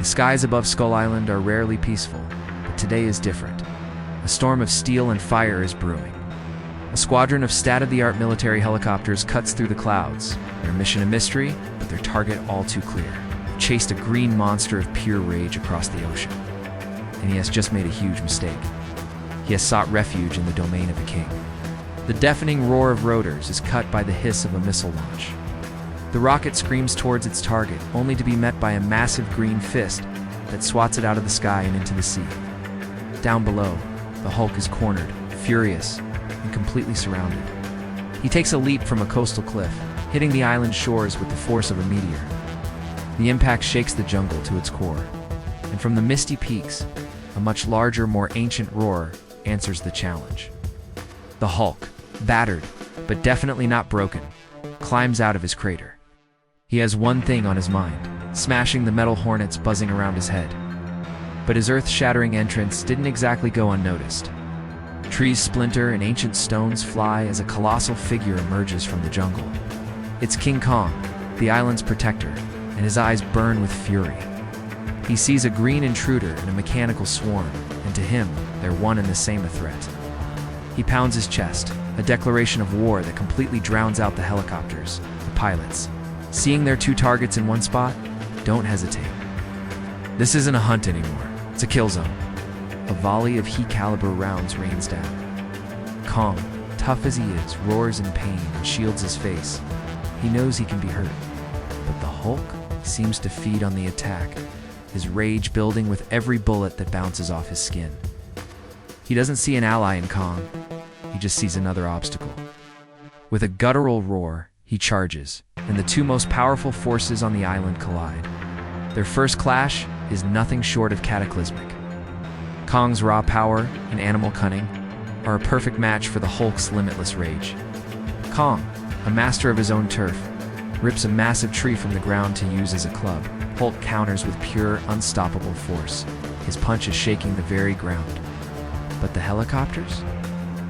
The skies above Skull Island are rarely peaceful, but today is different. A storm of steel and fire is brewing. A squadron of state-of-the-art military helicopters cuts through the clouds. Their mission a mystery, but their target all too clear. They've chased a green monster of pure rage across the ocean. And he has just made a huge mistake. He has sought refuge in the domain of a king. The deafening roar of rotors is cut by the hiss of a missile launch. The rocket screams towards its target, only to be met by a massive green fist that swats it out of the sky and into the sea. Down below, the Hulk is cornered, furious, and completely surrounded. He takes a leap from a coastal cliff, hitting the island's shores with the force of a meteor. The impact shakes the jungle to its core, and from the misty peaks, a much larger, more ancient roar answers the challenge. The Hulk, battered, but definitely not broken, climbs out of his crater. He has one thing on his mind, smashing the metal hornets buzzing around his head. But his earth-shattering entrance didn't exactly go unnoticed. Trees splinter and ancient stones fly as a colossal figure emerges from the jungle. It's King Kong, the island's protector, and his eyes burn with fury. He sees a green intruder in a mechanical swarm, and to him, they're one and the same a threat. He pounds his chest, a declaration of war that completely drowns out the helicopters, the pilots. Seeing their two targets in one spot? Don't hesitate. This isn't a hunt anymore, it's a kill zone. A volley of heat-caliber rounds rains down. Kong, tough as he is, roars in pain and shields his face. He knows he can be hurt. But the Hulk seems to feed on the attack, his rage building with every bullet that bounces off his skin. He doesn't see an ally in Kong, he just sees another obstacle. With a guttural roar, he charges, and the two most powerful forces on the island collide. Their first clash is nothing short of cataclysmic. Kong's raw power and animal cunning are a perfect match for the Hulk's limitless rage. Kong, a master of his own turf, rips a massive tree from the ground to use as a club. Hulk counters with pure, unstoppable force, his punches shaking the very ground. But the helicopters?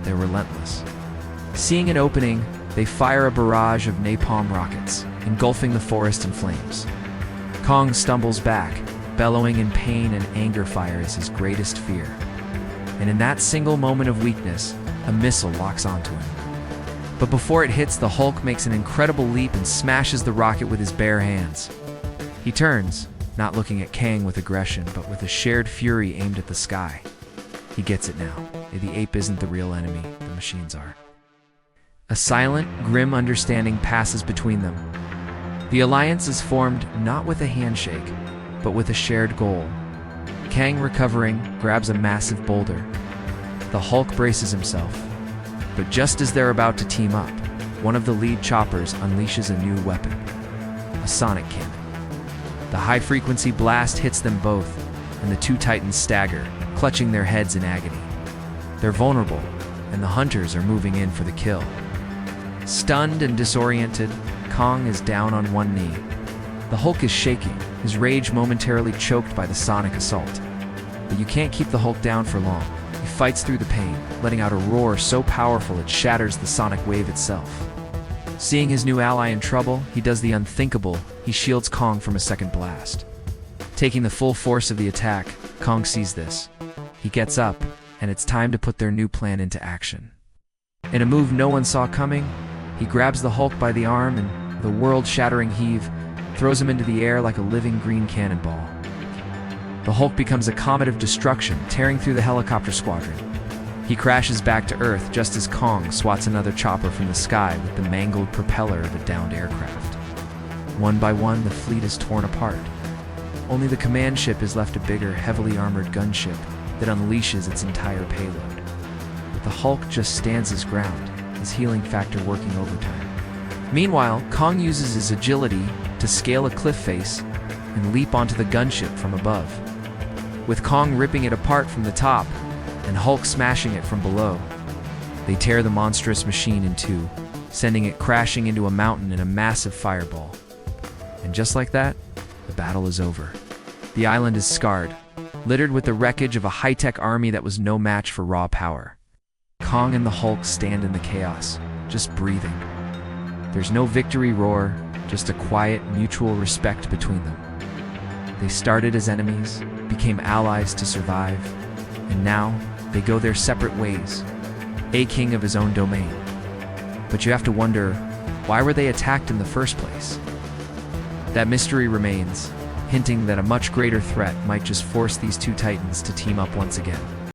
They're relentless. Seeing an opening, they fire a barrage of napalm rockets, engulfing the forest in flames. Kong stumbles back, bellowing in pain, and anger fires his greatest fear. And in that single moment of weakness, a missile locks onto him. But before it hits, the Hulk makes an incredible leap and smashes the rocket with his bare hands. He turns, not looking at Kang with aggression, but with a shared fury aimed at the sky. He gets it now. The ape isn't the real enemy, the machines are. A silent, grim understanding passes between them. The alliance is formed not with a handshake, but with a shared goal. Kang, recovering, grabs a massive boulder. The Hulk braces himself. But just as they're about to team up, one of the lead choppers unleashes a new weapon, a sonic cannon. The high-frequency blast hits them both, and the two titans stagger, clutching their heads in agony. They're vulnerable, and the hunters are moving in for the kill. Stunned and disoriented, Kong is down on one knee. The Hulk is shaking, his rage momentarily choked by the sonic assault. But you can't keep the Hulk down for long. He fights through the pain, letting out a roar so powerful it shatters the sonic wave itself. Seeing his new ally in trouble, he does the unthinkable. He shields Kong from a second blast. Taking the full force of the attack, Kong sees this. He gets up, and it's time to put their new plan into action. In a move no one saw coming, he grabs the Hulk by the arm and, with a world-shattering heave, throws him into the air like a living green cannonball. The Hulk becomes a comet of destruction, tearing through the helicopter squadron. He crashes back to Earth just as Kong swats another chopper from the sky with the mangled propeller of a downed aircraft. One by one, the fleet is torn apart. Only the command ship is left, a bigger, heavily armored gunship that unleashes its entire payload. But the Hulk just stands his ground, his healing factor working overtime. Meanwhile, Kong uses his agility to scale a cliff face and leap onto the gunship from above. With Kong ripping it apart from the top and Hulk smashing it from below, they tear the monstrous machine in two, sending it crashing into a mountain in a massive fireball. And just like that, the battle is over. The island is scarred, littered with the wreckage of a high-tech army that was no match for raw power. Kong and the Hulk stand in the chaos, just breathing. There's no victory roar, just a quiet, mutual respect between them. They started as enemies, became allies to survive, and now they go their separate ways, a king of his own domain. But you have to wonder, why were they attacked in the first place? That mystery remains, hinting that a much greater threat might just force these two titans to team up once again.